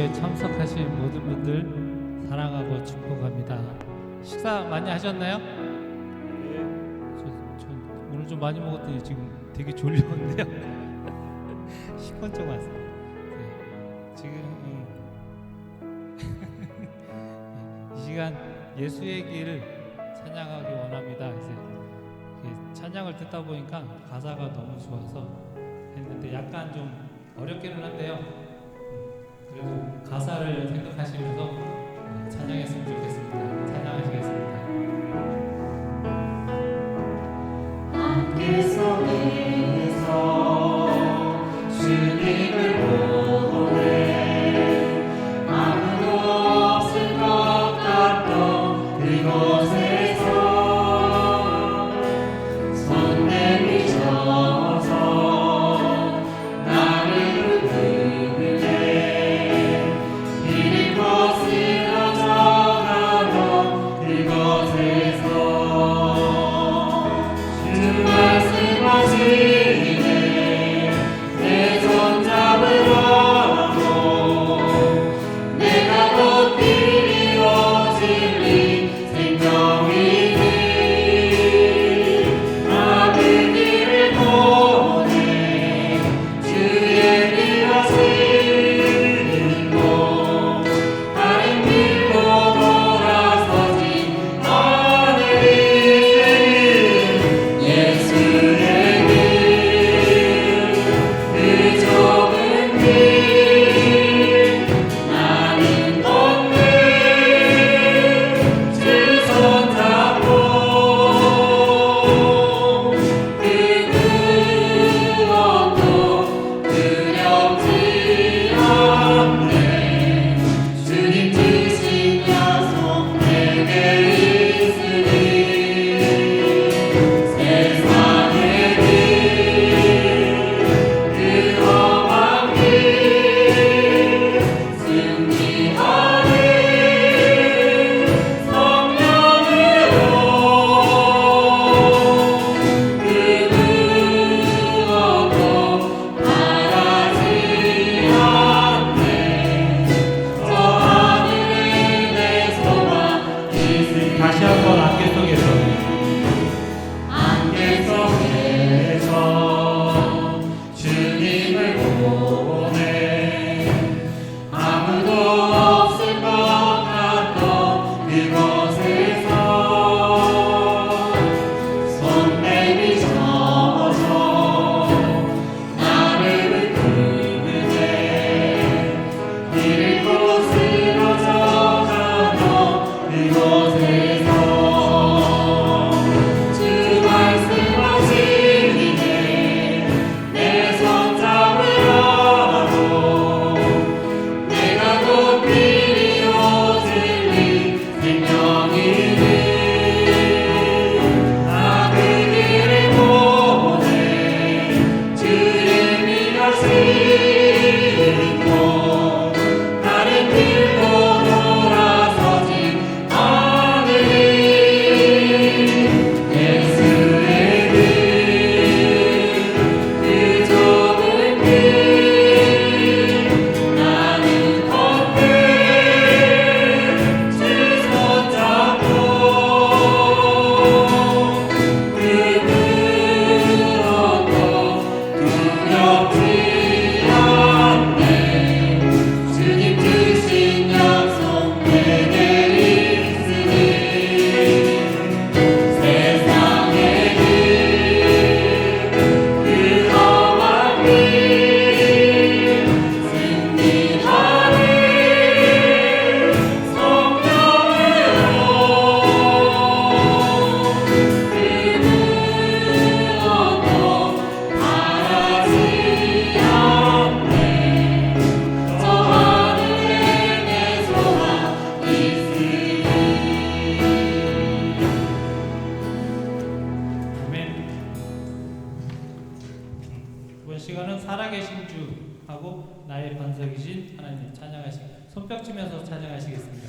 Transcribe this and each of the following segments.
예배 참석하신 모든 분들 사랑하고 축복합니다. 식사 많이 하셨나요? 저 오늘 좀 많이 먹었더니 지금 되게 졸려는데요. 식곤증 왔어요. 네, 지금 이 시간 예수의 길을 찬양하기 원합니다. 이제 찬양을 듣다 보니까 가사가 너무 좋아서 했는데 약간 좀 어렵기는 한데요. 그래도 가사를 생각하시면서 찬양했으면 좋겠습니다. 찬양하시겠습니다. 안개 속에서 주님을 보내 아무도 없을 것 같던 그곳에서 손 내밀어서 나를 부르네 길 곳으로 전하던 그곳에서 주 말씀하시네 내 손 잡으라고 내가 곧 길이요 진리 생명이니 나 그 길을 보내 주의 길하시는 곳 다른 길로 돌아서지 않으리 예수의 길 그 좁은 길 나는 걷네 주 손 잡고 그 무엇도 두렵지 않네 주님 주신 약속 내게 있으니 세상의 길 그 험한 길 승리하는 성령으로 그 무엇도 바라지 않네 저 하늘에 내 소망 있으니 다시 한번 안개 속에서 안개 속에서 주님을 보내 아무도 없을 것 같던 그곳에서 손 내밀어서 나를 부르네 길 곳으로 전하던 그곳에서 주 말씀하시네 내 손 잡으라고 내가 곧 길이요 진리 생명이니 나 그 길을 보내 주의 미하시는 곳 다른 길로 돌아서지 않으리 예수의 길 그 좁은 길 나는 걷네 주 손 잡고 그 무엇도 두렵지 않네 주님 주신 약속 내게 있으니 세상의 길 그 험한 길 승리하는 성령으로 그 무엇도 바라지 않네 저 하늘에 내 소망 있으니 아멘. 이번 시간은 살아계신 주 하고 나의 반석이신 하나님 찬양하시 손뼉 치면서 찬양하시겠습니다.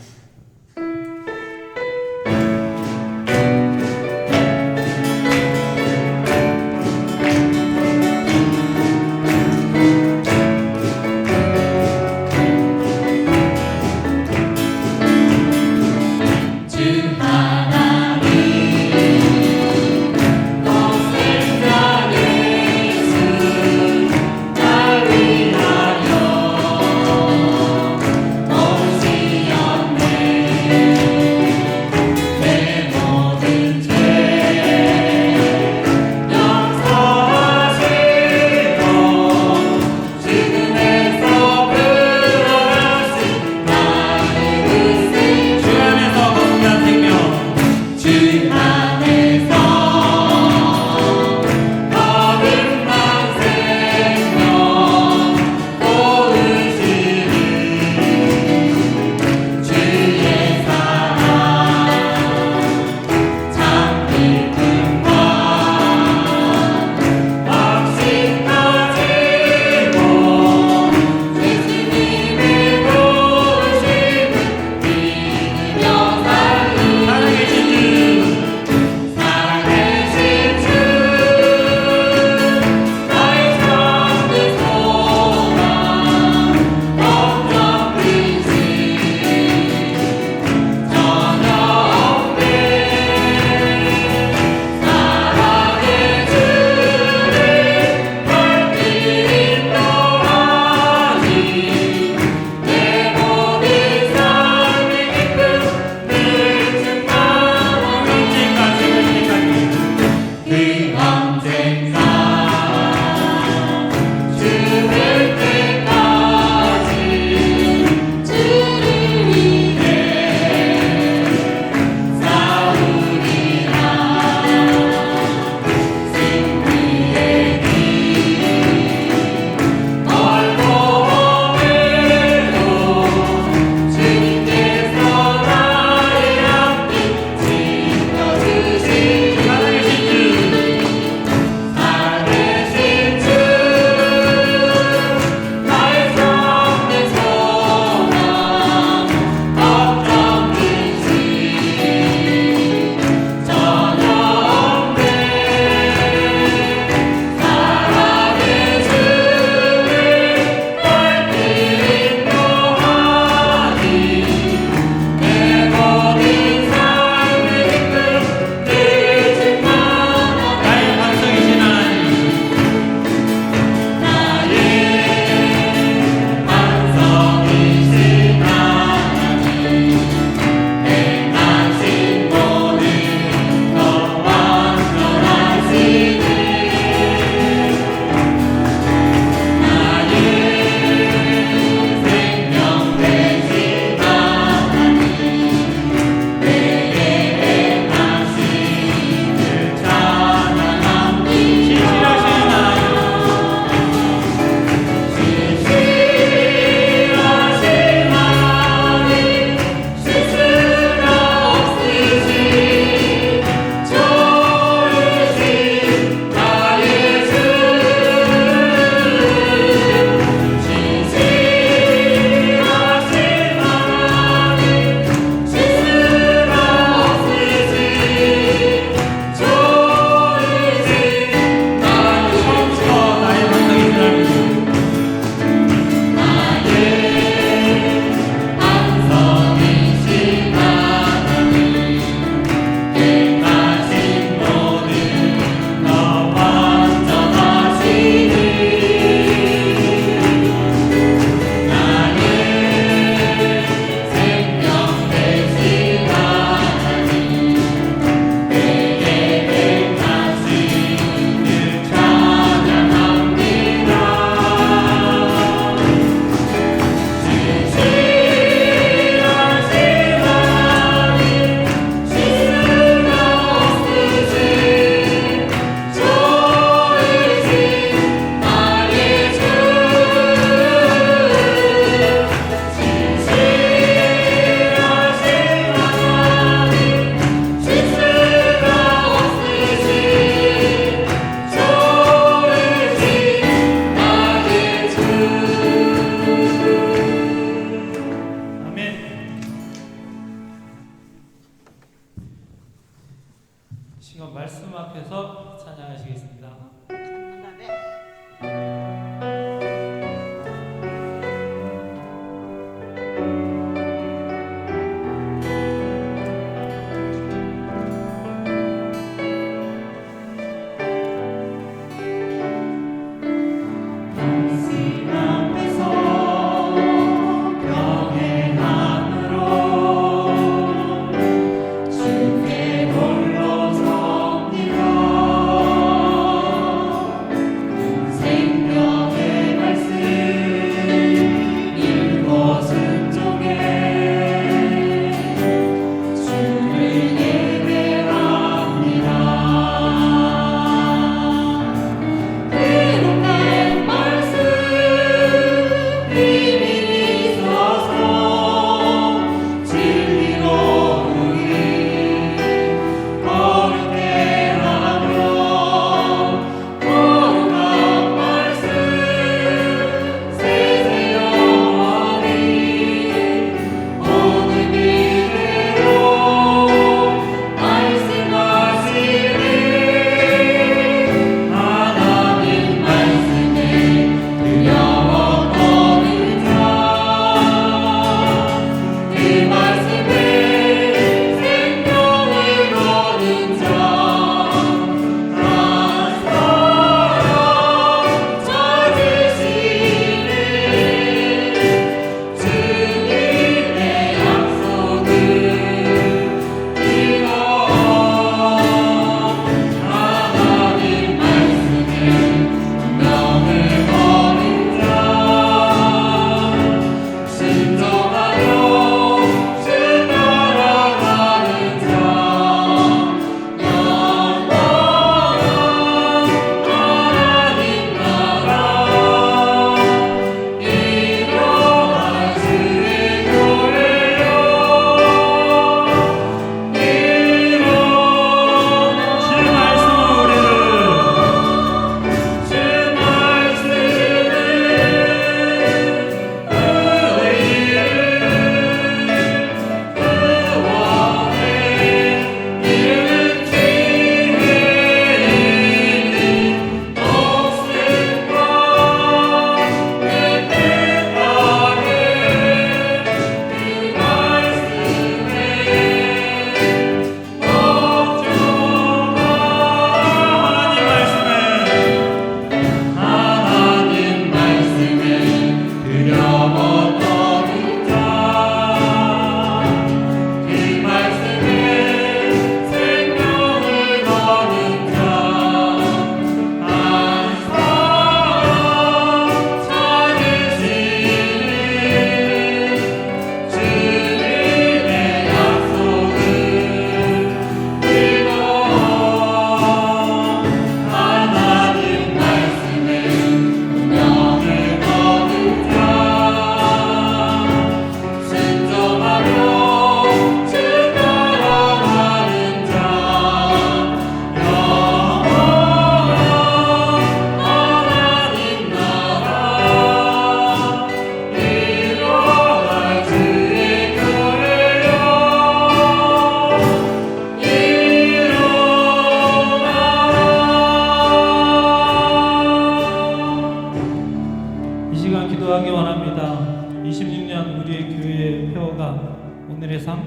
우리의 교회의 표어가 오늘의 삶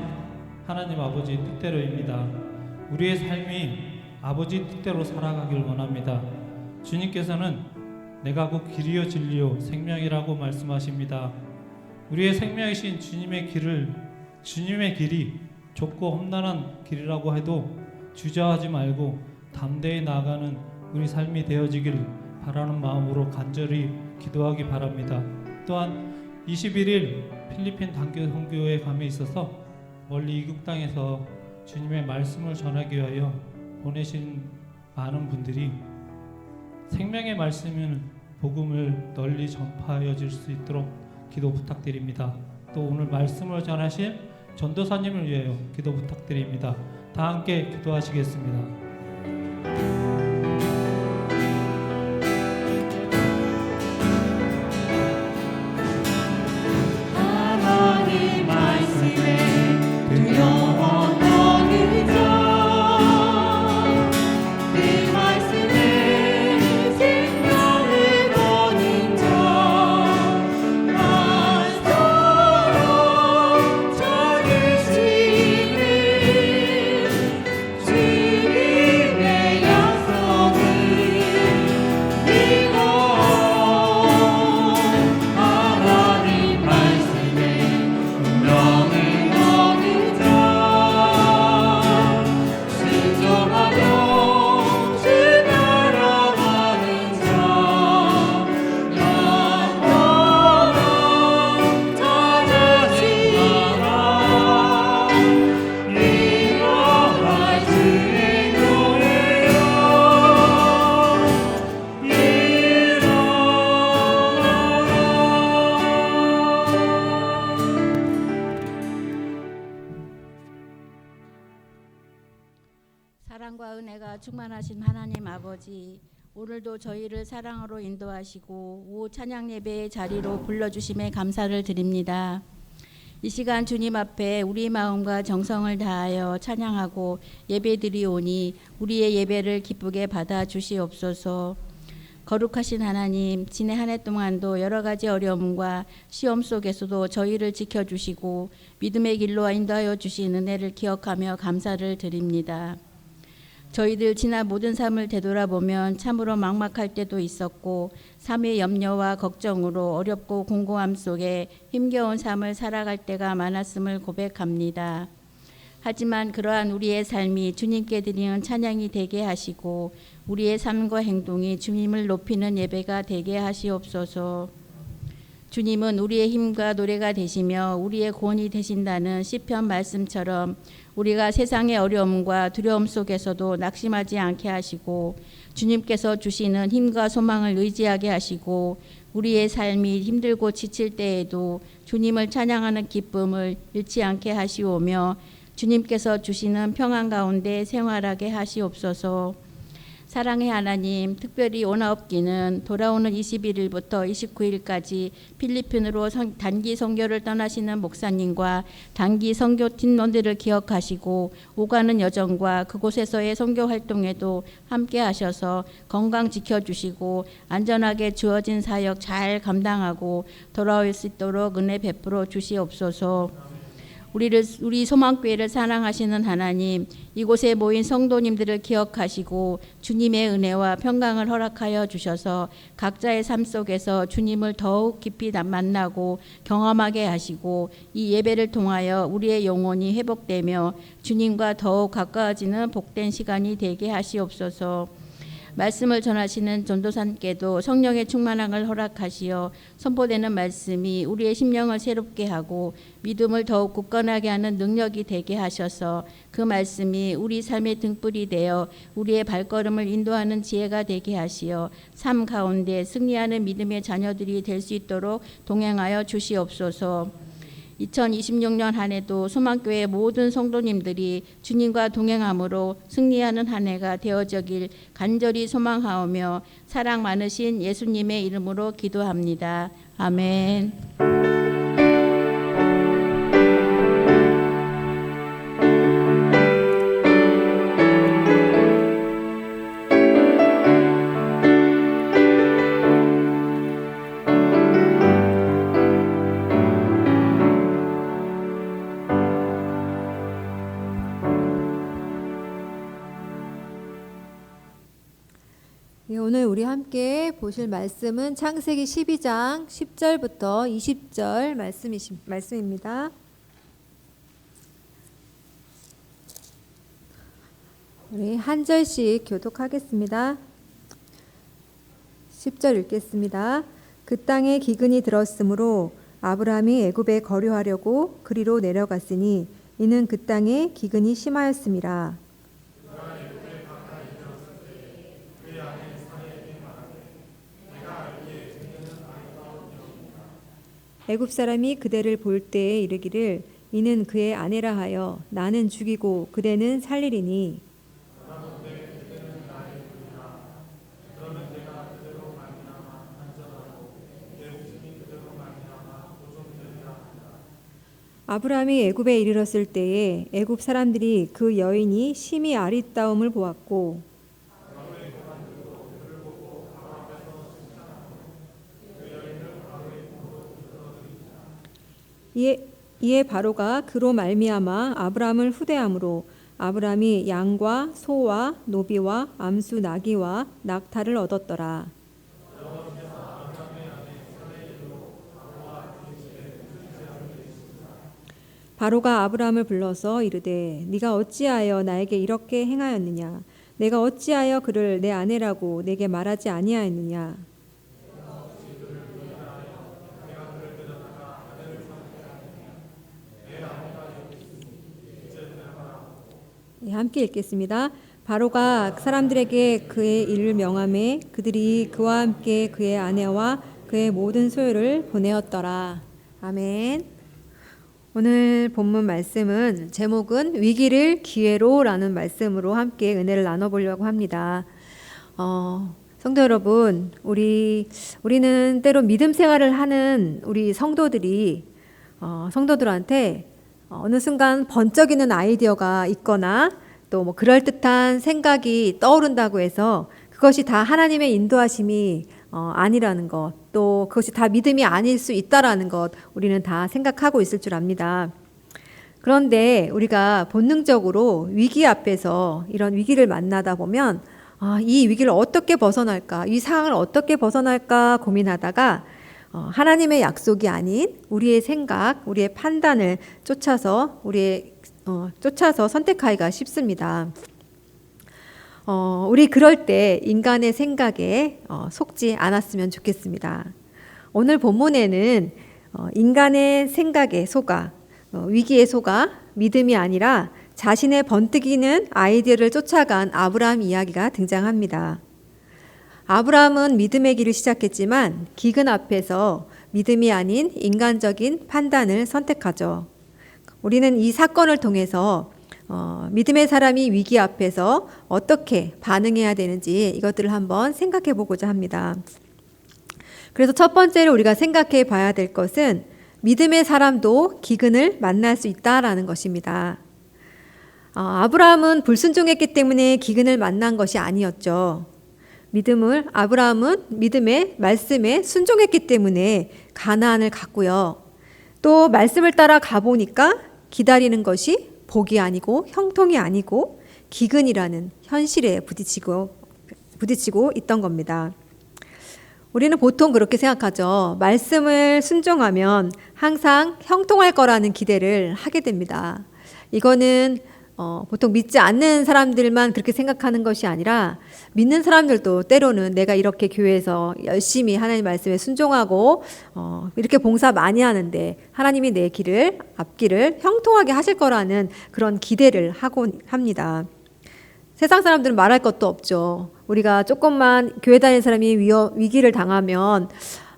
하나님 아버지의 뜻대로입니다. 우리의 삶이 아버지 뜻대로 살아가길 원합니다. 주님께서는 내가 곧 길이요 진리요 생명이라고 말씀하십니다. 우리의 생명이신 주님의 길이 좁고 험난한 길이라고 해도 주저하지 말고 담대히 나아가는 우리 삶이 되어지길 바라는 마음으로 간절히 기도하기 바랍니다. 또한 21일 필리핀 단교 선교에 감에 있어서 멀리 이국 땅에서 주님의 말씀을 전하기 위하여 보내신 많은 분들이 생명의 말씀을 복음을 널리 전파하여질 수 있도록 기도 부탁드립니다. 또 오늘 말씀을 전하실 전도사님을 위하여 기도 부탁드립니다. 다 함께 기도하시겠습니다. 하나님 말씀에 그 영원한 자, 그 말씀에 생명을 거는 자, 말씀으로 찾으시는 주님의 약속을 믿어. 하나님 말씀에 운명을 거는 자, 순종하며 주 따라가는 자, 영원한 찾아지리라. 이러한 주의 교회여, 사랑과 은혜가 충만하신 하나님 아버지, 오늘도 저희를 사랑으로 인도하시고 오후 찬양 예배의 자리로 불러주심에 감사를 드립니다. 이 시간 주님 앞에 우리 마음과 정성을 다하여 찬양하고 예배드리오니 우리의 예배를 기쁘게 받아 주시옵소서. 거룩하신 하나님, 지난 한 해 동안도 여러 가지 어려움과 시험 속에서도 저희를 지켜주시고 믿음의 길로 인도하여 주신 은혜를 기억하며 감사를 드립니다. 저희들 지난 모든 삶을 되돌아보면 참으로 막막할 때도 있었고 삶의 염려와 걱정으로 어렵고 공고함 속에 힘겨운 삶을 살아갈 때가 많았음을 고백합니다. 하지만 그러한 우리의 삶이 주님께 드리는 찬양이 되게 하시고 우리의 삶과 행동이 주님을 높이는 예배가 되게 하시옵소서. 주님은 우리의 힘과 노래가 되시며 우리의 구원이 되신다는 시편 말씀처럼 우리가 세상의 어려움과 두려움 속에서도 낙심하지 않게 하시고 주님께서 주시는 힘과 소망을 의지하게 하시고 우리의 삶이 힘들고 지칠 때에도 주님을 찬양하는 기쁨을 잃지 않게 하시오며 주님께서 주시는 평안 가운데 생활하게 하시옵소서. 사랑의 하나님, 특별히 오나옵기는 돌아오는 21일부터 29일까지 필리핀으로 단기 선교를 떠나시는 목사님과 단기 선교 팀원들을 기억하시고 오가는 여정과 그곳에서의 선교 활동에도 함께 하셔서 건강 지켜주시고 안전하게 주어진 사역 잘 감당하고 돌아올 수 있도록 은혜 베풀어 주시옵소서. 우리 소망교회를 사랑하시는 하나님, 이곳에 모인 성도님들을 기억하시고 주님의 은혜와 평강을 허락하여 주셔서 각자의 삶 속에서 주님을 더욱 깊이 만나고 경험하게 하시고 이 예배를 통하여 우리의 영혼이 회복되며 주님과 더욱 가까워지는 복된 시간이 되게 하시옵소서. 말씀을 전하시는 전도사님께도 성령의 충만함을 허락하시어 선포되는 말씀이 우리의 심령을 새롭게 하고 믿음을 더욱 굳건하게 하는 능력이 되게 하셔서 그 말씀이 우리 삶의 등불이 되어 우리의 발걸음을 인도하는 지혜가 되게 하시어 삶 가운데 승리하는 믿음의 자녀들이 될 수 있도록 동행하여 주시옵소서. 2026년 한 해도 소망교회 모든 성도님들이 주님과 동행함으로 승리하는 한 해가 되어지길 간절히 소망하오며 사랑 많으신 예수님의 이름으로 기도합니다. 아멘. 오늘 우리 함께 보실 말씀은 창세기 12장 10절부터 20절 말씀입니다. 우리 한 절씩 교독하겠습니다. 10절 읽겠습니다. 그 땅에 기근이 들었으므로 아브라함이 애굽에 거류하려고 그리로 내려갔으니 이는 그 땅에 기근이 심하였음이라. 애굽 사람이 그대를 볼 때에 이르기를 이는 그의 아내라 하여 나는 죽이고 그대는 살리리니 아브라함이 애굽에 이르렀을 때에 애굽 사람들이 그 여인이 심히 아리따움을 보았고 이에 바로가 그로 말미암아 아브라함을 후대함으로 아브라함이 양과 소와 노비와 암수 나귀와 낙타를 얻었더라. 바로가 아브라함을 불러서 이르되 네가 어찌하여 나에게 이렇게 행하였느냐 내가 어찌하여 그를 내 아내라고 내게 말하지 아니하였느냐 함께 읽겠습니다. 바로가 사람들에게 그의 일을 명하매 그들이 그와 함께 그의 아내와 그의 모든 소유를 보내었더라. 아멘. 오늘 본문 말씀은 제목은 위기를 기회로라는 말씀으로 함께 은혜를 나눠보려고 합니다. 성도 여러분, 우리는 때로 믿음 생활을 하는 우리 성도들이 성도들한테 어느 순간 번쩍이는 아이디어가 있거나 또 뭐 그럴듯한 생각이 떠오른다고 해서 그것이 다 하나님의 인도하심이 아니라는 것, 또 그것이 다 믿음이 아닐 수 있다라는 것 우리는 다 생각하고 있을 줄 압니다. 그런데 우리가 본능적으로 위기 앞에서 이런 위기를 만나다 보면 이 위기를 어떻게 벗어날까, 이 상황을 어떻게 벗어날까 고민하다가 하나님의 약속이 아닌 우리의 생각, 우리의 판단을 쫓아서 선택하기가 쉽습니다. 우리 그럴 때 인간의 생각에 속지 않았으면 좋겠습니다. 오늘 본문에는 인간의 생각에 속아 위기에 속아 믿음이 아니라 자신의 번뜩이는 아이디어를 쫓아간 아브라함 이야기가 등장합니다. 아브라함은 믿음의 길을 시작했지만 기근 앞에서 믿음이 아닌 인간적인 판단을 선택하죠. 우리는 이 사건을 통해서 믿음의 사람이 위기 앞에서 어떻게 반응해야 되는지 이것들을 한번 생각해 보고자 합니다. 그래서 첫 번째로 우리가 생각해 봐야 될 것은 믿음의 사람도 기근을 만날 수 있다라는 것입니다. 아브라함은 불순종했기 때문에 기근을 만난 것이 아니었죠. 아브라함은 믿음의 말씀에 순종했기 때문에 가나안을 갔고요. 또 말씀을 따라 가보니까 기다리는 것이 복이 아니고 형통이 아니고 기근이라는 현실에 부딪히고 있던 겁니다. 우리는 보통 그렇게 생각하죠. 말씀을 순종하면 항상 형통할 거라는 기대를 하게 됩니다. 이거는 보통 믿지 않는 사람들만 그렇게 생각하는 것이 아니라 믿는 사람들도 때로는 내가 이렇게 교회에서 열심히 하나님 말씀에 순종하고 이렇게 봉사 많이 하는데 하나님이 내 앞길을 형통하게 하실 거라는 그런 기대를 하곤 합니다. 세상 사람들은 말할 것도 없죠. 우리가 조금만 교회 다니는 사람이 위기를 당하면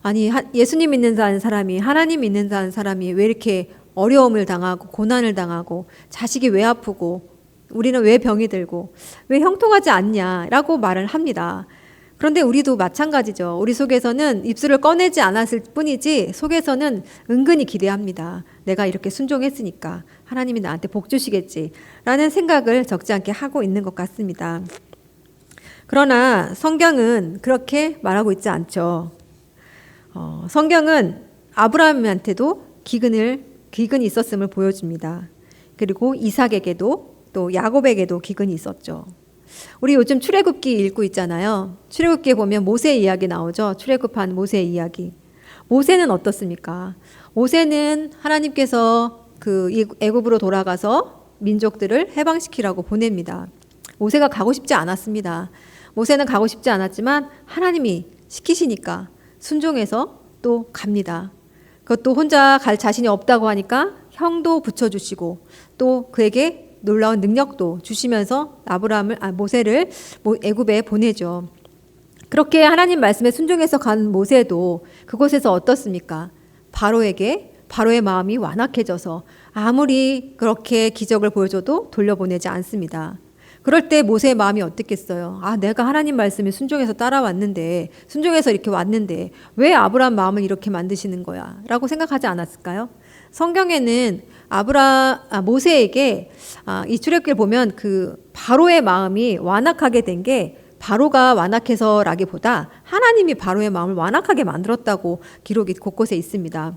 아니 예수님 믿는 사람이 하나님 믿는 사람이 왜 이렇게 어려움을 당하고 고난을 당하고 자식이 왜 아프고 우리는 왜 병이 들고 왜 형통하지 않냐라고 말을 합니다. 그런데 우리도 마찬가지죠. 우리 속에서는 입술을 꺼내지 않았을 뿐이지 속에서는 은근히 기대합니다. 내가 이렇게 순종했으니까 하나님이 나한테 복 주시겠지라는 생각을 적지 않게 하고 있는 것 같습니다. 그러나 성경은 그렇게 말하고 있지 않죠. 성경은 아브라함한테도 기근이 있었음을 보여줍니다. 그리고 이삭에게도 또 야곱에게도 기근이 있었죠. 우리 요즘 출애굽기 읽고 있잖아요. 출애굽기에 보면 모세 이야기 나오죠. 출애굽한 모세 이야기. 모세는 어떻습니까? 모세는 하나님께서 그 애굽으로 돌아가서 민족들을 해방시키라고 보냅니다. 모세가 가고 싶지 않았습니다. 모세는 가고 싶지 않았지만 하나님이 시키시니까 순종해서 또 갑니다. 그것도 혼자 갈 자신이 없다고 하니까 형도 붙여주시고 또 그에게 놀라운 능력도 주시면서 모세를 애굽에 보내죠. 그렇게 하나님 말씀에 순종해서 간 모세도 그곳에서 어떻습니까? 바로의 마음이 완악해져서 아무리 그렇게 기적을 보여줘도 돌려보내지 않습니다. 그럴 때 모세의 마음이 어떻겠어요? 내가 하나님 말씀에 순종해서 따라왔는데, 순종해서 이렇게 왔는데 왜 아브라함 마음을 이렇게 만드시는 거야? 라고 생각하지 않았을까요? 성경에는 모세에게 이 출애굽기를 보면 그 바로의 마음이 완악하게 된 게 바로가 완악해서라기보다 하나님이 바로의 마음을 완악하게 만들었다고 기록이 곳곳에 있습니다.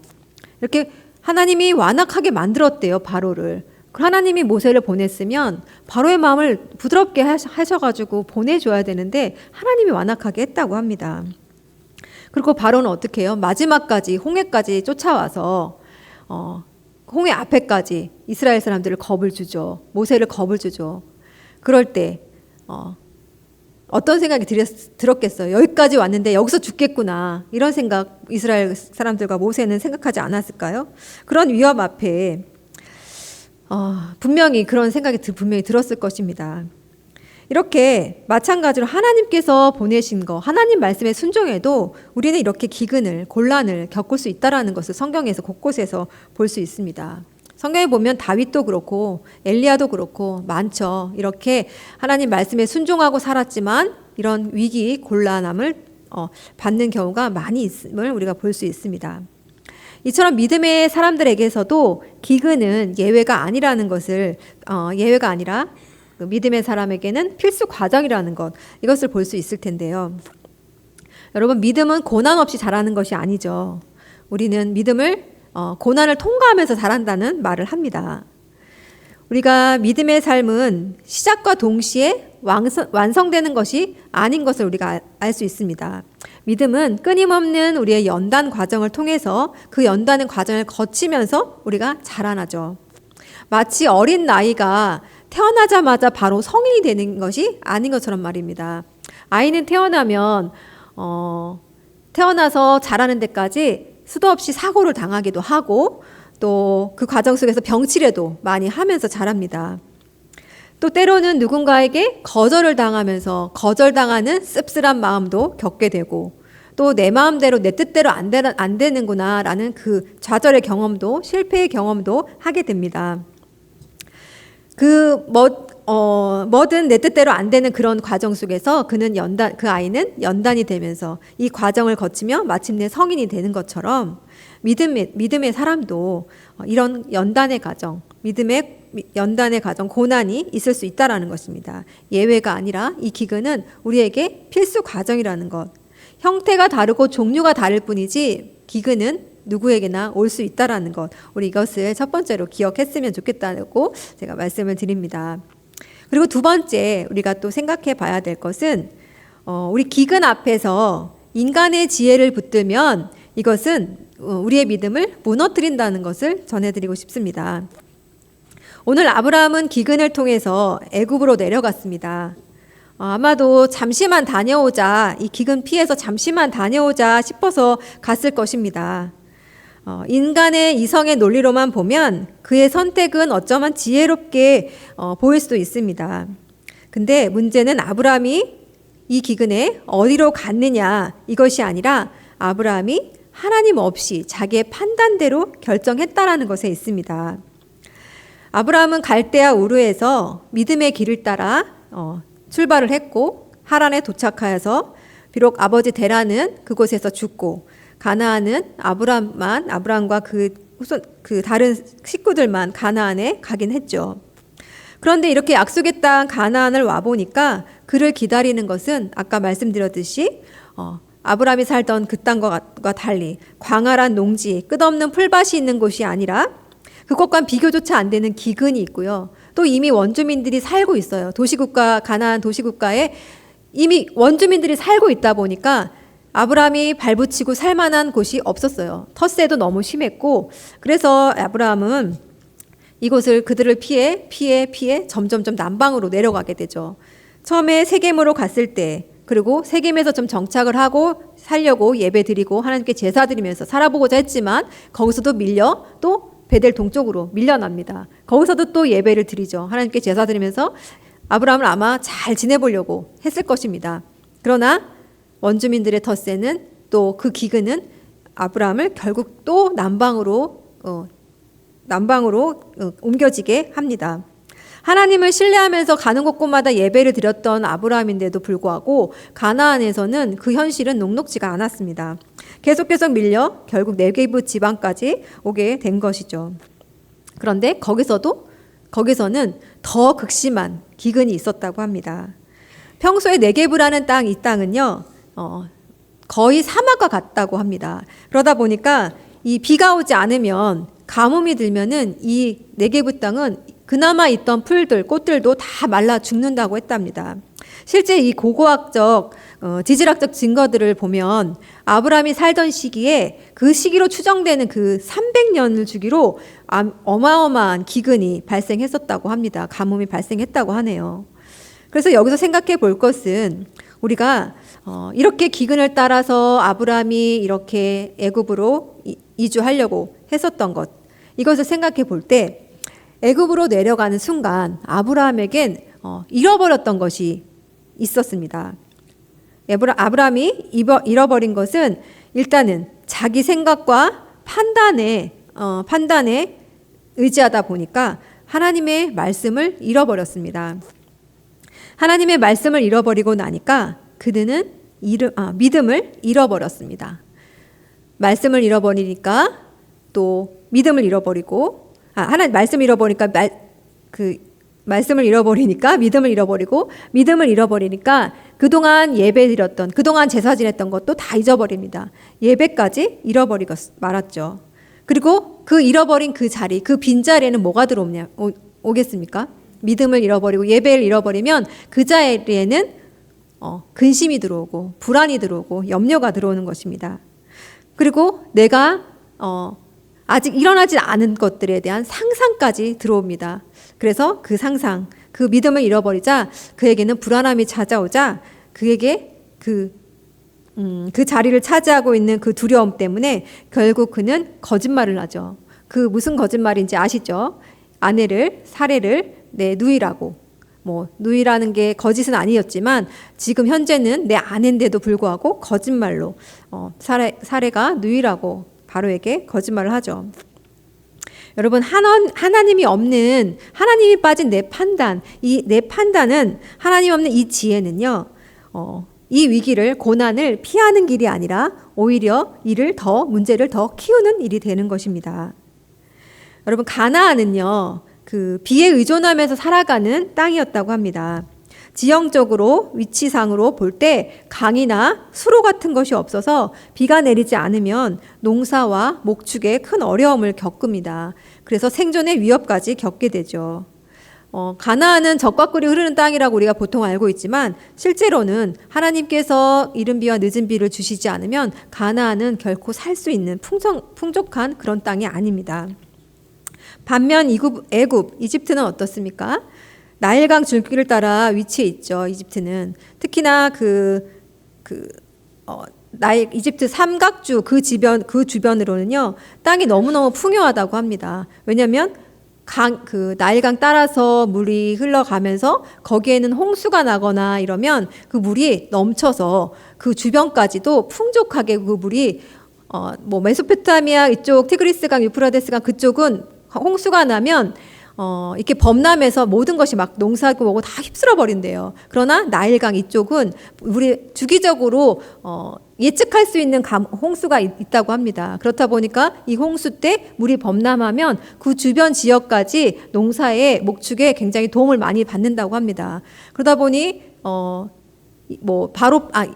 이렇게 하나님이 완악하게 만들었대요, 바로를. 하나님이 모세를 보냈으면 바로의 마음을 부드럽게 하셔가지고 보내줘야 되는데 하나님이 완악하게 했다고 합니다. 그리고 바로는 어떻게 해요? 마지막까지 홍해까지 쫓아와서 홍해 앞에까지 이스라엘 사람들을 겁을 주죠. 모세를 겁을 주죠. 그럴 때 어떤 생각이 들었겠어요? 여기까지 왔는데 여기서 죽겠구나. 이런 생각 이스라엘 사람들과 모세는 생각하지 않았을까요? 그런 위험 앞에 분명히 그런 생각이 분명히 들었을 것입니다. 이렇게 마찬가지로 하나님께서 보내신 거, 하나님 말씀에 순종해도 우리는 이렇게 기근을, 곤란을 겪을 수 있다라는 것을 성경에서 곳곳에서 볼 수 있습니다. 성경에 보면 다윗도 그렇고 엘리야도 그렇고 많죠. 이렇게 하나님 말씀에 순종하고 살았지만 이런 위기, 곤란함을 받는 경우가 많이 있음을 우리가 볼 수 있습니다. 이처럼 믿음의 사람들에게서도 기근은 예외가 아니라는 것을 예외가 아니라 믿음의 사람에게는 필수 과정이라는 것, 이것을 볼 수 있을 텐데요. 여러분, 믿음은 고난 없이 자라는 것이 아니죠. 우리는 믿음을 고난을 통과하면서 자란다는 말을 합니다. 우리가 믿음의 삶은 시작과 동시에 완성되는 것이 아닌 것을 우리가 알 수 있습니다. 믿음은 끊임없는 우리의 연단 과정을 통해서 그 연단의 과정을 거치면서 우리가 자라나죠. 마치 어린 나이가 태어나자마자 바로 성인이 되는 것이 아닌 것처럼 말입니다. 아이는 태어나서 자라는 데까지 수도 없이 사고를 당하기도 하고 또 그 과정 속에서 병치레도 많이 하면서 자랍니다. 또 때로는 누군가에게 거절을 당하면서 거절당하는 씁쓸한 마음도 겪게 되고 또 내 마음대로 내 뜻대로 안 되는구나 라는 그 좌절의 경험도 실패의 경험도 하게 됩니다. 뭐든 내 뜻대로 안 되는 그런 과정 속에서 그 아이는 연단이 되면서 이 과정을 거치며 마침내 성인이 되는 것처럼 믿음의 사람도 이런 연단의 과정, 고난이 있을 수 있다라는 것입니다. 예외가 아니라 이 기근은 우리에게 필수 과정이라는 것. 형태가 다르고 종류가 다를 뿐이지 기근은 누구에게나 올 수 있다라는 것. 우리 이것을 첫 번째로 기억했으면 좋겠다고 제가 말씀을 드립니다. 그리고 두 번째 우리가 또 생각해 봐야 될 것은 우리 기근 앞에서 인간의 지혜를 붙들면 이것은 우리의 믿음을 무너뜨린다는 것을 전해드리고 싶습니다. 오늘 아브라함은 기근을 통해서 애굽으로 내려갔습니다. 아마도 잠시만 다녀오자, 이 기근 피해서 잠시만 다녀오자 싶어서 갔을 것입니다. 인간의 이성의 논리로만 보면 그의 선택은 어쩌면 지혜롭게 보일 수도 있습니다. 근데 문제는 아브라함이 이 기근에 어디로 갔느냐 이것이 아니라 아브라함이 하나님 없이 자기의 판단대로 결정했다라는 것에 있습니다. 아브라함은 갈대아 우르에서 믿음의 길을 따라 출발을 했고 하란에 도착하여서 비록 아버지 데라는 그곳에서 죽고 가나안은 아브라함과 그 다른 식구들만 가나안에 가긴 했죠. 그런데 이렇게 약속의 땅 가나안을 와 보니까 그를 기다리는 것은 아까 말씀드렸듯이 아브라함이 살던 그 땅과 달리 광활한 농지, 끝없는 풀밭이 있는 곳이 아니라 그것과는 비교조차 안 되는 기근이 있고요. 또 이미 원주민들이 살고 있어요. 도시국가, 가나안 도시국가에 이미 원주민들이 살고 있다 보니까 아브라함이 발붙이고 살만한 곳이 없었어요. 텃세도 너무 심했고, 그래서 아브라함은 이곳을 그들을 피해 점점점 남방으로 내려가게 되죠. 처음에 세겜으로 갔을 때, 그리고 세겜에서 좀 정착을 하고 살려고 예배 드리고 하나님께 제사 드리면서 살아보고자 했지만 거기서도 밀려 또 베델 동쪽으로 밀려납니다. 거기서도 또 예배를 드리죠. 하나님께 제사 드리면서 아브라함을 아마 잘 지내보려고 했을 것입니다. 그러나 원주민들의 텃세는 또 그 기근은 아브라함을 결국 또 남방으로 옮겨지게 합니다. 하나님을 신뢰하면서 가는 곳곳마다 예배를 드렸던 아브라함인데도 불구하고 가나안에서는 그 현실은 녹록지가 않았습니다. 계속 밀려 결국 네게브 지방까지 오게 된 것이죠. 그런데 거기서는 더 극심한 기근이 있었다고 합니다. 평소에 네게브라는 이 땅은요, 거의 사막과 같다고 합니다. 그러다 보니까 이 비가 오지 않으면 가뭄이 들면은 이 네게브 땅은 그나마 있던 풀들, 꽃들도 다 말라 죽는다고 했답니다. 실제 이 고고학적, 지질학적 증거들을 보면 아브라함이 살던 시기에 그 시기로 추정되는 그 300년을 주기로 어마어마한 기근이 발생했었다고 합니다. 가뭄이 발생했다고 하네요. 그래서 여기서 생각해 볼 것은 우리가 이렇게 기근을 따라서 아브라함이 이렇게 애굽으로 이주하려고 했었던 것, 이것을 생각해 볼 때 애굽으로 내려가는 순간 아브라함에겐 잃어버렸던 것이 있었습니다. 아브라함이 잃어버린 것은 일단은 자기 생각과 판단에 의지하다 보니까 하나님의 말씀을 잃어버렸습니다. 하나님의 말씀을 잃어버리고 나니까 그들은 믿음을 잃어버렸습니다. 말씀을 잃어버리니까 또 믿음을 잃어버리고, 하나님 말씀을 잃어버리니까 말씀을 잃어버리니까 믿음을 잃어버리고, 믿음을 잃어버리니까 그동안 예배드렸던, 그동안 제사 지냈던 것도 다 잊어버립니다. 예배까지 잃어버리고 말았죠. 그리고 그 잃어버린 그 자리, 그 빈자리에는 뭐가 오겠습니까? 믿음을 잃어버리고 예배를 잃어버리면 그 자리에는 근심이 들어오고 불안이 들어오고 염려가 들어오는 것입니다. 그리고 내가 아직 일어나지 않은 것들에 대한 상상까지 들어옵니다. 그래서 그 상상, 그 믿음을 잃어버리자 그에게는 불안함이 찾아오자 그에게 그 자리를 차지하고 있는 그 두려움 때문에 결국 그는 거짓말을 하죠. 그 무슨 거짓말인지 아시죠? 아내를 살해를 내 누이라고, 누이라는 게 거짓은 아니었지만 지금 현재는 내 아내인데도 불구하고 거짓말로 살해가 누이라고 바로에게 거짓말을 하죠. 여러분, 하나님이 없는, 하나님이 빠진 내 판단, 내 판단은, 하나님 없는 이 지혜는요, 이 위기를, 고난을 피하는 길이 아니라 오히려 문제를 더 키우는 일이 되는 것입니다. 여러분, 가나안은요, 그 비에 의존하면서 살아가는 땅이었다고 합니다. 지형적으로, 위치상으로 볼 때 강이나 수로 같은 것이 없어서 비가 내리지 않으면 농사와 목축에 큰 어려움을 겪습니다. 그래서 생존의 위협까지 겪게 되죠. 가나안은 적과 꿀이 흐르는 땅이라고 우리가 보통 알고 있지만 실제로는 하나님께서 이른 비와 늦은 비를 주시지 않으면 가나안은 결코 살 수 있는 풍족한 그런 땅이 아닙니다. 반면 애굽, 이집트는 어떻습니까? 나일강 줄기를 따라 위치해 있죠. 이집트는 특히나 이집트 삼각주 그 주변으로는요 땅이 너무너무 풍요하다고 합니다. 왜냐하면 나일강 따라서 물이 흘러가면서 거기에는 홍수가 나거나 이러면 그 물이 넘쳐서 그 주변까지도 풍족하게 그 물이 메소포타미아 이쪽 티그리스강, 유프라데스강 그쪽은 홍수가 나면 이렇게 범람해서 모든 것이 막 농사고 뭐고 다 휩쓸어 버린대요. 그러나 나일강 이쪽은 우리 주기적으로 예측할 수 있는 홍수가 있다고 합니다. 그렇다 보니까 이 홍수 때 물이 범람하면 그 주변 지역까지 농사에 목축에 굉장히 도움을 많이 받는다고 합니다. 그러다 보니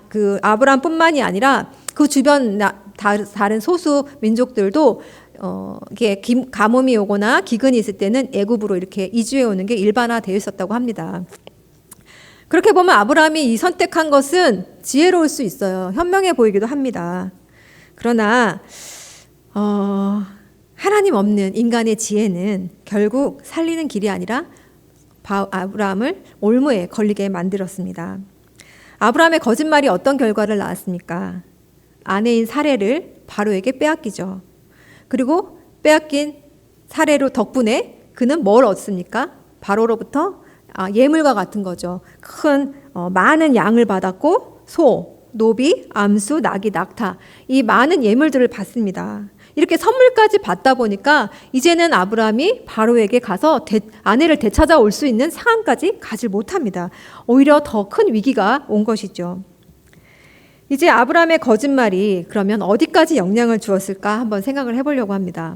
그 아브라함뿐만이 아니라 그 주변 다른 소수 민족들도 이게 가뭄이 오거나 기근이 있을 때는 애굽으로 이렇게 이주해 오는 게 일반화되어 있었다고 합니다. 그렇게 보면 아브라함이 이 선택한 것은 지혜로울 수 있어요. 현명해 보이기도 합니다. 그러나 하나님 없는 인간의 지혜는 결국 살리는 길이 아니라 아브라함을 올무에 걸리게 만들었습니다. 아브라함의 거짓말이 어떤 결과를 낳았습니까? 아내인 사레를 바로에게 빼앗기죠. 그리고 빼앗긴 사레로 덕분에 그는 뭘 얻습니까? 바로로부터 예물과 같은 거죠. 큰 많은 양을 받았고 소, 노비, 암수, 나귀, 낙타 이 많은 예물들을 받습니다. 이렇게 선물까지 받다 보니까 이제는 아브라함이 바로에게 가서 아내를 되찾아올 수 있는 상황까지 가지 못합니다. 오히려 더 큰 위기가 온 것이죠. 이제 아브라함의 거짓말이 그러면 어디까지 영향을 주었을까 한번 생각을 해보려고 합니다.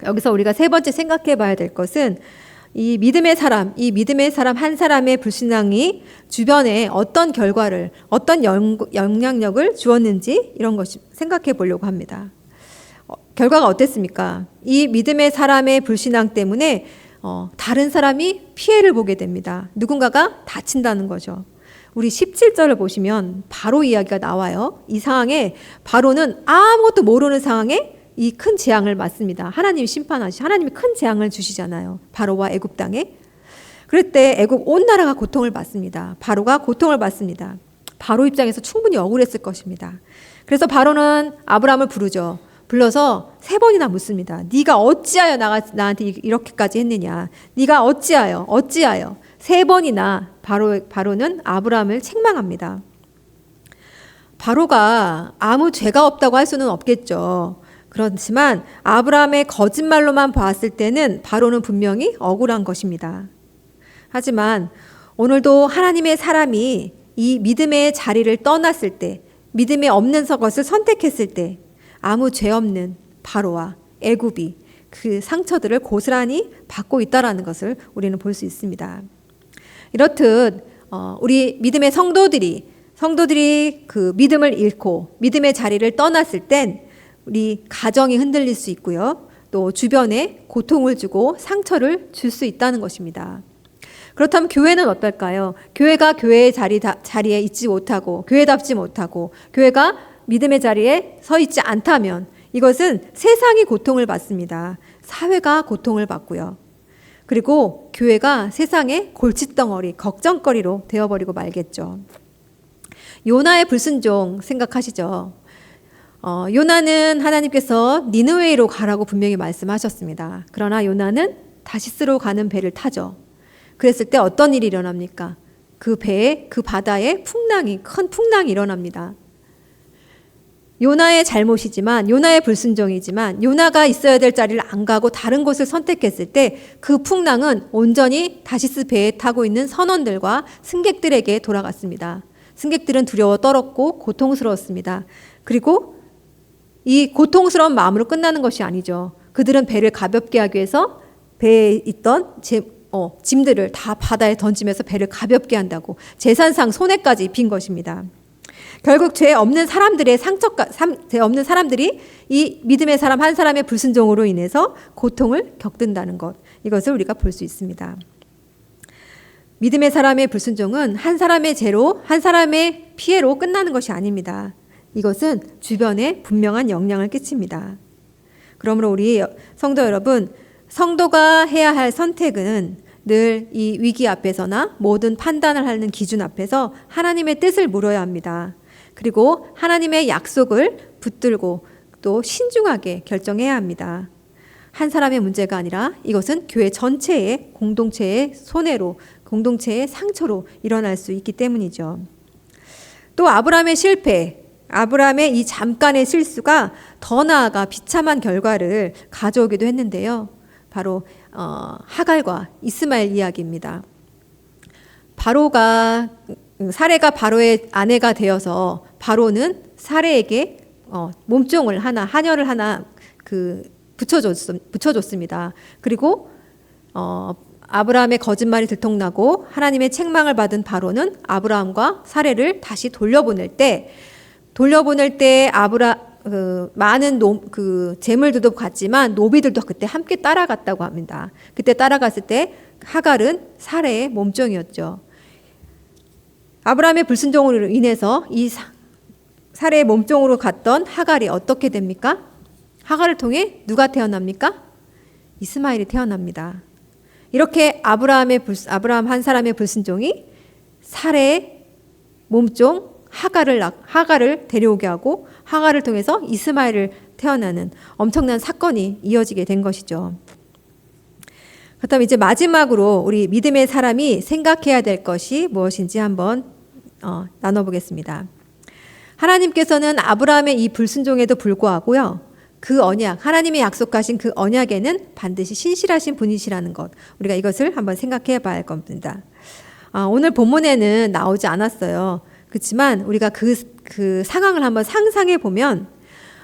여기서 우리가 세 번째 생각해 봐야 될 것은 이 믿음의 사람 한 사람의 불신앙이 주변에 어떤 결과를, 어떤 영향력을 주었는지 이런 것을 생각해 보려고 합니다. 결과가 어땠습니까? 이 믿음의 사람의 불신앙 때문에 다른 사람이 피해를 보게 됩니다. 누군가가 다친다는 거죠. 우리 17절을 보시면 바로 이야기가 나와요. 이 상황에 바로는 아무것도 모르는 상황에 이 큰 재앙을 맞습니다. 하나님이 하나님이 큰 재앙을 주시잖아요. 바로와 애굽 땅에. 그럴 때 애굽 온 나라가 고통을 받습니다. 바로가 고통을 받습니다. 바로 입장에서 충분히 억울했을 것입니다. 그래서 바로는 아브라함을 부르죠. 불러서 3번이나 묻습니다. 네가 어찌하여 나한테 이렇게까지 했느냐? 네가 어찌하여 3번이나 바로는 아브라함을 책망합니다. 바로가 아무 죄가 없다고 할 수는 없겠죠. 그렇지만 아브라함의 거짓말로만 봤을 때는 바로는 분명히 억울한 것입니다. 하지만 오늘도 하나님의 사람이 이 믿음의 자리를 떠났을 때, 믿음에 없는 것을 선택했을 때 아무 죄 없는 바로와 애굽이 그 상처들을 고스란히 받고 있다라는 것을 우리는 볼 수 있습니다. 이렇듯 우리 믿음의 성도들이 그 믿음을 잃고 믿음의 자리를 떠났을 땐 우리 가정이 흔들릴 수 있고요. 또 주변에 고통을 주고 상처를 줄 수 있다는 것입니다. 그렇다면 교회는 어떨까요? 교회가 교회의 자리에 있지 못하고 교회답지 못하고 교회가 믿음의 자리에 서 있지 않다면 이것은 세상이 고통을 받습니다. 사회가 고통을 받고요. 그리고 교회가 세상의 골칫덩어리, 걱정거리로 되어버리고 말겠죠. 요나의 불순종 생각하시죠? 요나는 하나님께서 니느웨로 가라고 분명히 말씀하셨습니다. 그러나 요나는 다시스로 가는 배를 타죠. 그랬을 때 어떤 일이 일어납니까? 그 배에, 그 바다에 큰 풍랑이 일어납니다. 요나의 잘못이지만, 요나의 불순종이지만 요나가 있어야 될 자리를 안 가고 다른 곳을 선택했을 때 그 풍랑은 온전히 다시스 배에 타고 있는 선원들과 승객들에게 돌아갔습니다. 승객들은 두려워 떨었고 고통스러웠습니다. 그리고 이 고통스러운 마음으로 끝나는 것이 아니죠. 그들은 배를 가볍게 하기 위해서 배에 있던 짐들을 다 바다에 던지면서 배를 가볍게 한다고 재산상 손해까지 입힌 것입니다. 결국 죄 없는 사람들이 이 믿음의 사람 한 사람의 불순종으로 인해서 고통을 겪는다는 것, 이것을 우리가 볼 수 있습니다. 믿음의 사람의 불순종은 한 사람의 죄로, 한 사람의 피해로 끝나는 것이 아닙니다. 이것은 주변에 분명한 영향을 끼칩니다. 그러므로 우리 성도 여러분, 성도가 해야 할 선택은 늘 이 위기 앞에서나 모든 판단을 하는 기준 앞에서 하나님의 뜻을 물어야 합니다. 그리고 하나님의 약속을 붙들고 또 신중하게 결정해야 합니다. 한 사람의 문제가 아니라 이것은 교회 전체의 공동체의 손해로, 공동체의 상처로 일어날 수 있기 때문이죠. 또 아브라함의 실패, 아브라함의 이 잠깐의 실수가 더 나아가 비참한 결과를 가져오기도 했는데요. 바로 하갈과 이스마엘 이야기입니다. 사레가 바로의 아내가 되어서 바로는 사레에게 몸종을 하나, 하녀를 하나 붙여줬습니다. 그리고 아브라함의 거짓말이 들통나고 하나님의 책망을 받은 바로는 아브라함과 사레를 다시 돌려보낼 때 많은 재물들도 갔지만 노비들도 그때 함께 따라갔다고 합니다. 그때 따라갔을 때 하갈은 사레의 몸종이었죠. 아브라함의 불순종으로 인해서 이 사레의 몸종으로 갔던 하갈이 어떻게 됩니까? 하갈을 통해 누가 태어납니까? 이스마엘이 태어납니다. 이렇게 아브라함 한 사람의 불순종이 사레의 몸종 하갈을 데려오게 하고 하갈을 통해서 이스마엘을 태어나는 엄청난 사건이 이어지게 된 것이죠. 그렇다면 이제 마지막으로 우리 믿음의 사람이 생각해야 될 것이 무엇인지 한번 나눠보겠습니다. 하나님께서는 아브라함의 이 불순종에도 불구하고요, 그 언약, 하나님의 약속하신 그 언약에는 반드시 신실하신 분이시라는 것, 우리가 이것을 한번 생각해 봐야 할 겁니다. 오늘 본문에는 나오지 않았어요. 그렇지만 우리가 그 상황을 한번 상상해 보면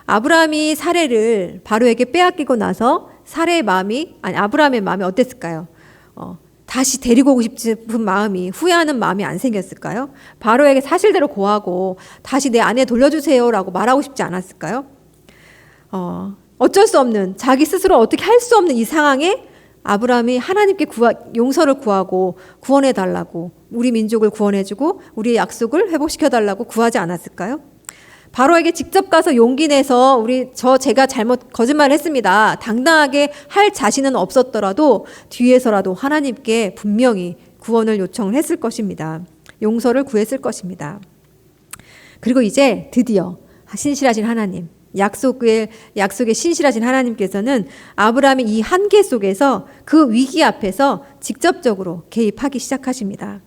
아브라함이 사레를 바로에게 빼앗기고 나서 아브라함의 마음이 어땠을까요? 다시 데리고 오고 싶은 마음이, 후회하는 마음이 안 생겼을까요? 바로에게 사실대로 고하고 다시 내 아내 돌려주세요라고 말하고 싶지 않았을까요? 어쩔 수 없는, 자기 스스로 어떻게 할 수 없는 이 상황에 아브라함이 하나님께 용서를 구하고 구원해 달라고, 우리 민족을 구원해주고 우리의 약속을 회복시켜 달라고 구하지 않았을까요? 바로에게 직접 가서 용기 내서 제가 거짓말을 했습니다, 당당하게 할 자신은 없었더라도 뒤에서라도 하나님께 분명히 구원을 요청을 했을 것입니다. 용서를 구했을 것입니다. 그리고 이제 드디어 신실하신 하나님, 약속의 신실하신 하나님께서는 아브라함의 이 한계 속에서, 그 위기 앞에서 직접적으로 개입하기 시작하십니다.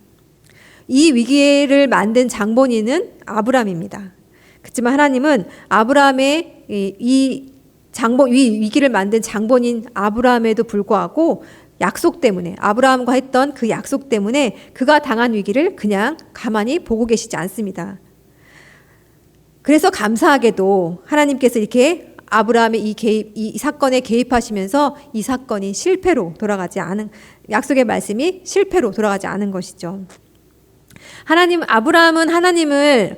이 위기를 만든 장본인은 아브라함입니다. 그렇지만 하나님은 아브라함의 이 위기를 만든 장본인 아브라함에도 불구하고 약속 때문에, 아브라함과 했던 그 약속 때문에 그가 당한 위기를 그냥 가만히 보고 계시지 않습니다. 그래서 감사하게도 하나님께서 이렇게 아브라함의 이 사건에 개입하시면서 이 사건이 약속의 말씀이 실패로 돌아가지 않은 것이죠. 아브라함은 하나님을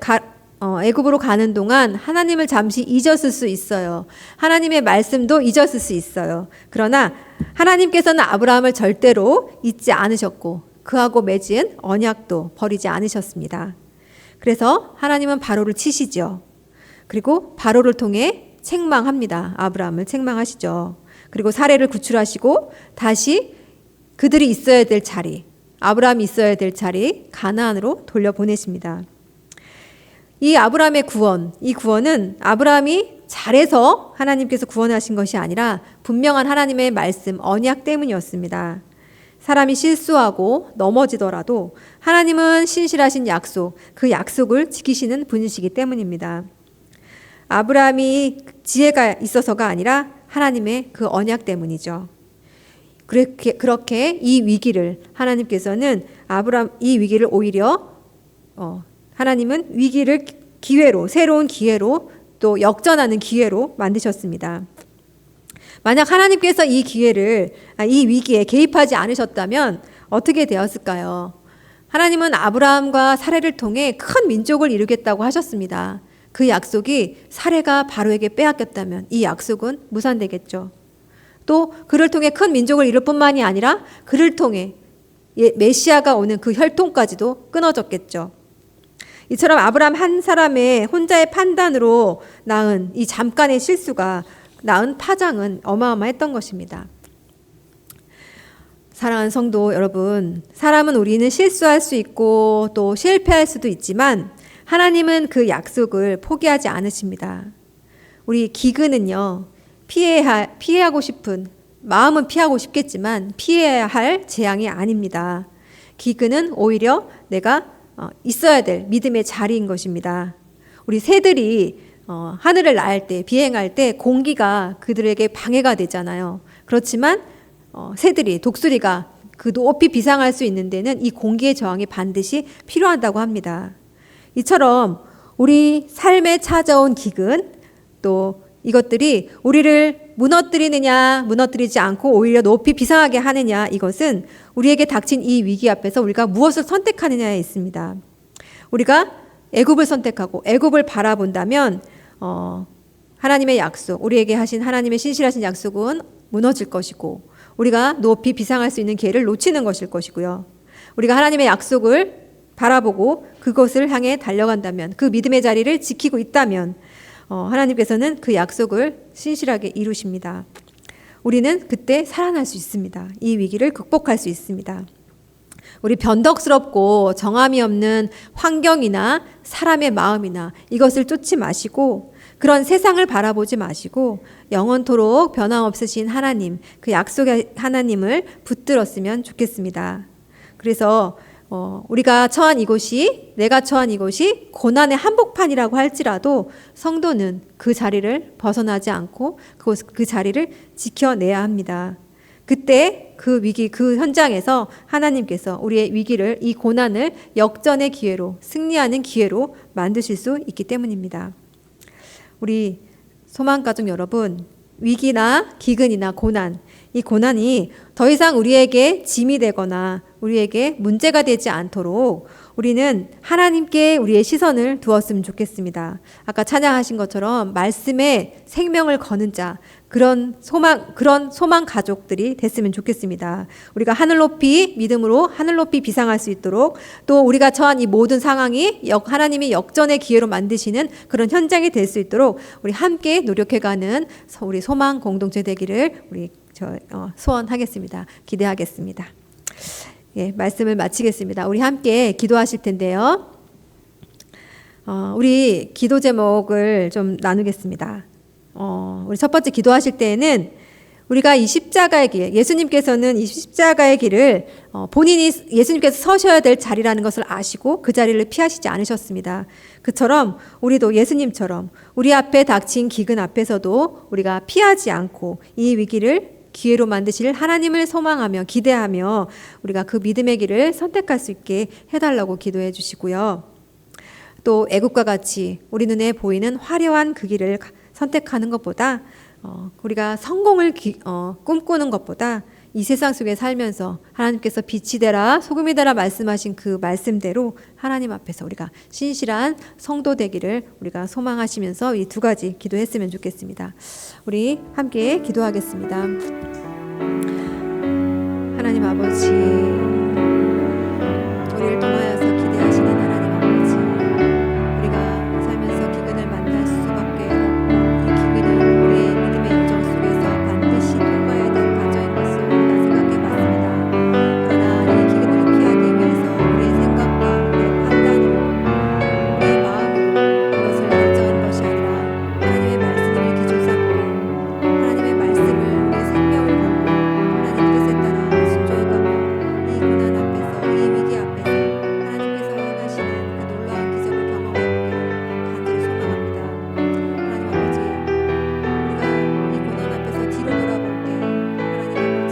애굽으로 가는 동안 하나님을 잠시 잊었을 수 있어요. 하나님의 말씀도 잊었을 수 있어요. 그러나 하나님께서는 아브라함을 절대로 잊지 않으셨고 그하고 맺은 언약도 버리지 않으셨습니다. 그래서 하나님은 바로를 치시죠. 그리고 바로를 통해 책망합니다. 아브라함을 책망하시죠. 그리고 사레를 구출하시고 다시 그들이 있어야 될 자리, 아브라함이 있어야 될 자리 가나안으로 돌려보내십니다. 이 아브라함의 구원, 이 구원은 아브라함이 잘해서 하나님께서 구원하신 것이 아니라 분명한 하나님의 말씀, 언약 때문이었습니다. 사람이 실수하고 넘어지더라도 하나님은 신실하신 약속, 그 약속을 지키시는 분이시기 때문입니다. 아브라함이 지혜가 있어서가 아니라 하나님의 그 언약 때문이죠. 그렇게 이 위기를 하나님께서는 이 위기를 오히려 하나님은 위기를 기회로, 새로운 기회로, 또 역전하는 기회로 만드셨습니다. 만약 하나님께서 이 위기에 개입하지 않으셨다면 어떻게 되었을까요? 하나님은 아브라함과 사레를 통해 큰 민족을 이루겠다고 하셨습니다. 그 약속이 사레가 바로에게 빼앗겼다면 이 약속은 무산되겠죠. 또 그를 통해 큰 민족을 이룰 뿐만이 아니라 그를 통해 메시아가 오는 그 혈통까지도 끊어졌겠죠. 이처럼 아브라함 한 사람의 혼자의 판단으로 낳은 이 잠깐의 실수가 낳은 파장은 어마어마했던 것입니다. 사랑하는 성도 여러분, 우리는 실수할 수 있고 또 실패할 수도 있지만 하나님은 그 약속을 포기하지 않으십니다. 우리 기근은요, 피하고 싶은, 마음은 피하고 싶겠지만 피해야 할 재앙이 아닙니다. 기근은 오히려 내가 있어야 될 믿음의 자리인 것입니다. 우리 새들이 하늘을 날 때, 비행할 때 공기가 그들에게 방해가 되잖아요. 그렇지만 독수리가 그 높이 비상할 수 있는 데는 이 공기의 저항이 반드시 필요하다고 합니다. 이처럼 우리 삶에 찾아온 기근, 또 이것들이 우리를 무너뜨리지 않고 오히려 높이 비상하게 하느냐, 이것은 우리에게 닥친 이 위기 앞에서 우리가 무엇을 선택하느냐에 있습니다. 우리가 애굽을 선택하고 애굽을 바라본다면 하나님의 약속, 우리에게 하신 하나님의 신실하신 약속은 무너질 것이고 우리가 높이 비상할 수 있는 기회를 놓치는 것일 것이고요. 우리가 하나님의 약속을 바라보고 그것을 향해 달려간다면, 그 믿음의 자리를 지키고 있다면 하나님께서는 그 약속을 신실하게 이루십니다. 우리는 그때 살아날 수 있습니다. 이 위기를 극복할 수 있습니다. 우리 변덕스럽고 정함이 없는 환경이나 사람의 마음이나 이것을 쫓지 마시고 그런 세상을 바라보지 마시고 영원토록 변함없으신 하나님, 그 약속의 하나님을 붙들었으면 좋겠습니다. 그래서 우리가 처한 이곳이, 내가 처한 이곳이 고난의 한복판이라고 할지라도 성도는 그 자리를 벗어나지 않고 그 자리를 지켜내야 합니다. 그때 그 위기, 그 현장에서 하나님께서 우리의 위기를, 이 고난을 역전의 기회로, 승리하는 기회로 만드실 수 있기 때문입니다. 우리 소망가족 여러분, 위기나 기근이나 고난, 이 고난이 더 이상 우리에게 짐이 되거나 우리에게 문제가 되지 않도록 우리는 하나님께 우리의 시선을 두었으면 좋겠습니다. 아까 찬양하신 것처럼 말씀에 생명을 거는 자, 그런 소망 가족들이 됐으면 좋겠습니다. 우리가 하늘 높이 믿음으로 하늘 높이 비상할 수 있도록, 또 우리가 처한 이 모든 상황이 하나님이 역전의 기회로 만드시는 그런 현장이 될 수 있도록 우리 함께 노력해가는 우리 소망 공동체 되기를 우리 소원하겠습니다. 기대하겠습니다. 예, 말씀을 마치겠습니다. 우리 함께 기도하실 텐데요. 우리 기도 제목을 좀 나누겠습니다. 우리 첫 번째 기도하실 때에는 우리가 이 십자가의 길, 예수님께서는 이 십자가의 길을 본인이 예수님께서 서셔야 될 자리라는 것을 아시고 그 자리를 피하시지 않으셨습니다. 그처럼 우리도 예수님처럼 우리 앞에 닥친 기근 앞에서도 우리가 피하지 않고 이 위기를 기회로 만드실 하나님을 소망하며 기대하며 우리가 그 믿음의 길을 선택할 수 있게 해달라고 기도해 주시고요. 또 애국과 같이 우리 눈에 보이는 화려한 그 길을 선택하는 것보다 우리가 성공을 꿈꾸는 것보다 이 세상 속에 살면서 하나님께서 빛이 되라 소금이 되라 말씀하신 그 말씀대로 하나님 앞에서 우리가 신실한 성도 되기를 우리가 소망하시면서 이 두 가지 기도했으면 좋겠습니다. 우리 함께 기도하겠습니다. 하나님 아버지, 우리를 통하여서 기대하시는 하나님 아버지, 우리가 살면서 기근을 만날 수밖에 없고 이 기근은 우리의 믿음의 여정 속에서 반드시 통과해야 될 과정인 것을 우리가 생각해봤습니다. 그러나 이 기근을 피하기 위해서 우리의 생각과 우리의 판단으로 우리의 마음으로 이것을 결정한 것이 아니라 하나님의 말씀을 기준 삼고 하나님의 말씀을 우리의 생명을 걸고 하나님 뜻에 따라 순종해가며 이 고난 앞에서 이 위기 앞에서 하나님께서 행하시는 그 놀라운 기적을 경험해보기를 간절히 소망합니다. 하나님 아버지, 우리가 이 고난 앞에서 뒤로 돌아볼 때 하나님 아버지,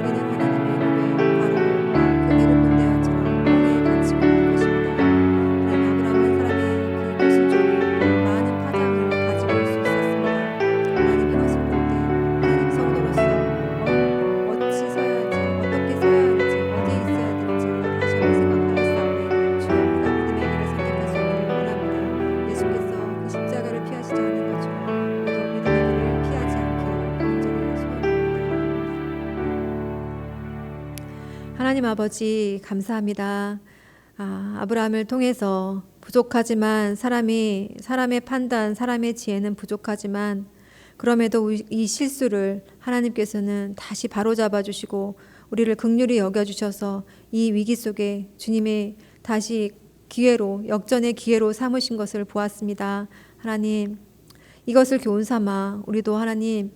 우리는 하나님의 눈에 바로 그 배고픈 대야처럼 멍에 갇히고 말 것입니다. 하나님 아브라함 한 사람의 그 순종이 많은 파장을 가지고 올 수 있었습니다. 하나님 이것을 볼 때 하나님 성도로서 어찌 서야 할지, 어떻게 서야 할지, 어디에 있어야 될지를 다시 한번 생각하였사오니 주여 우리가 믿음의 길을 선택할 수 있기를 원합니다. 예수께서 그 십자가를 피하시지 않은 것처럼 우리도 믿음의 길을 피하지 않기를 간절히 소원합니다. 하나님 아버지 감사합니다. 아브라함을 통해서 부족하지만 사람의 판단, 사람의 지혜는 부족하지만 그럼에도 이 실수를 하나님께서는 다시 바로잡아 주시고 우리를 긍휼히 여겨 주셔서 이 위기 속에 주님의 다시 기회로, 역전의 기회로 삼으신 것을 보았습니다. 하나님, 이것을 교훈 삼아 우리도 하나님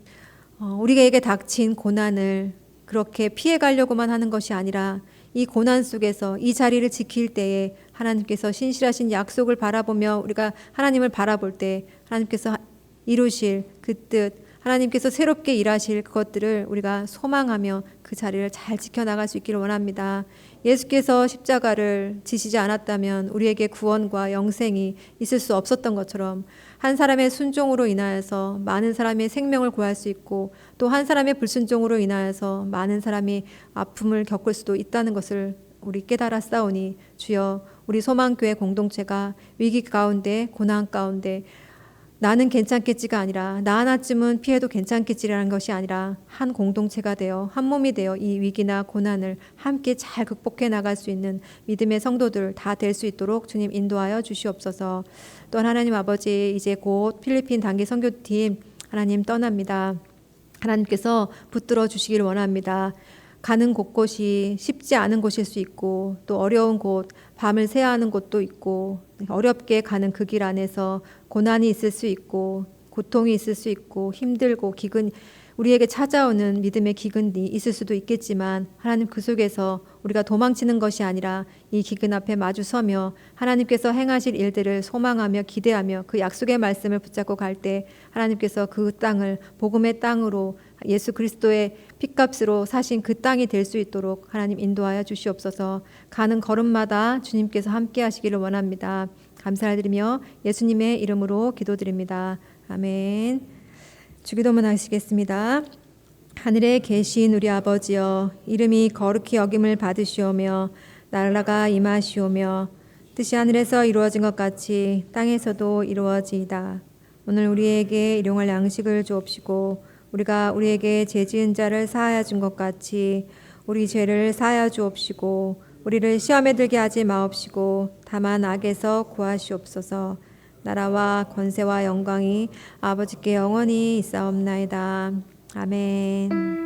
우리에게 닥친 고난을 그렇게 피해 가려고만 하는 것이 아니라 이 고난 속에서 이 자리를 지킬 때에 하나님께서 신실하신 약속을 바라보며 우리가 하나님을 바라볼 때 하나님께서 이루실 그 뜻, 하나님께서 새롭게 일하실 그것들을 우리가 소망하며 그 자리를 잘 지켜나갈 수 있기를 원합니다. 예수께서 십자가를 지시지 않았다면 우리에게 구원과 영생이 있을 수 없었던 것처럼 한 사람의 순종으로 인하여서 많은 사람의 생명을 구할 수 있고 또 한 사람의 불순종으로 인하여서 많은 사람이 아픔을 겪을 수도 있다는 것을 우리 깨달았사오니 주여 우리 소망교회 공동체가 위기 가운데 고난 가운데 나는 괜찮겠지가 아니라 나 하나쯤은 피해도 괜찮겠지라는 것이 아니라 한 공동체가 되어 한 몸이 되어 이 위기나 고난을 함께 잘 극복해 나갈 수 있는 믿음의 성도들 다 될 수 있도록 주님 인도하여 주시옵소서. 또한 하나님 아버지, 이제 곧 필리핀 단기 선교팀 하나님 떠납니다. 하나님께서 붙들어 주시기를 원합니다. 가는 곳곳이 쉽지 않은 곳일 수 있고 또 어려운 곳, 밤을 새야 하는 곳도 있고 어렵게 가는 그 길 안에서 고난이 있을 수 있고 고통이 있을 수 있고 힘들고 기근, 우리에게 찾아오는 믿음의 기근이 있을 수도 있겠지만 하나님 그 속에서 우리가 도망치는 것이 아니라 이 기근 앞에 마주 서며 하나님께서 행하실 일들을 소망하며 기대하며 그 약속의 말씀을 붙잡고 갈 때 하나님께서 그 땅을 복음의 땅으로 예수 그리스도의 핏값으로 사신 그 땅이 될 수 있도록 하나님 인도하여 주시옵소서. 가는 걸음마다 주님께서 함께 하시기를 원합니다. 감사를 드리며 예수님의 이름으로 기도드립니다. 아멘. 주기도문 하시겠습니다. 하늘에 계신 우리 아버지여, 이름이 거룩히 여김을 받으시오며 나라가 임하시오며 뜻이 하늘에서 이루어진 것 같이 땅에서도 이루어지이다. 오늘 우리에게 일용할 양식을 주옵시고 우리가 우리에게 죄지은 자를 사하여 준 것 같이 우리 죄를 사하여 주옵시고 우리를 시험에 들게 하지 마옵시고 다만 악에서 구하시옵소서. 나라와 권세와 영광이 아버지께 영원히 있사옵나이다. 아멘.